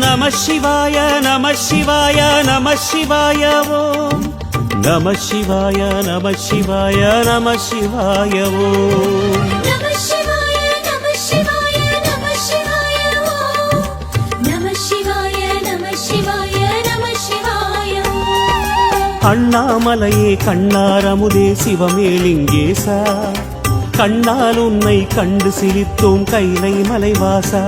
நம சிவாய நம சிவாய நம சிவாய ஓம் நம சிவாய நம சிவாய நம சிவாய ஓம் நம சிவாய நம சிவாய நம சிவாய ஓம் நம சிவாய நம சிவாய நம சிவாய ஓம் அண்ணாமலையே கண்ணாரமுதே சிவமேலிங்கேசா கண்ணால் உன்னை கண்டு சிரித்தோம் கைலை மலைவாசா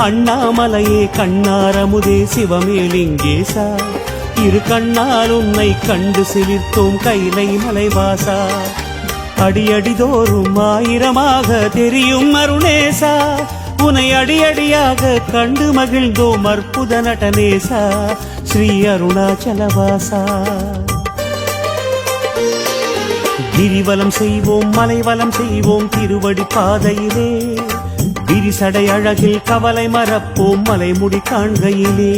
அண்ணாமலையே கண்ணாரமுதே சிவமேலிங்கேசா இரு கண்ணால் உன்னை கண்டு சிலிர்த்தோம் கைலை மலைவாசா அடியடிதோறும் ஆயிரமாக தெரியும் அருணேசா உனை அடியடியாக கண்டு மகிழ்ந்தோம் அற்புத நடனேசா ஸ்ரீ அருணாச்சலவாசா கிரிவலம் செய்வோம் மலைவலம் செய்வோம் திருவடி பாதையிலே விரிசடை அழகில் கவலை மறப்போம் மலைமுடி காண்கையிலே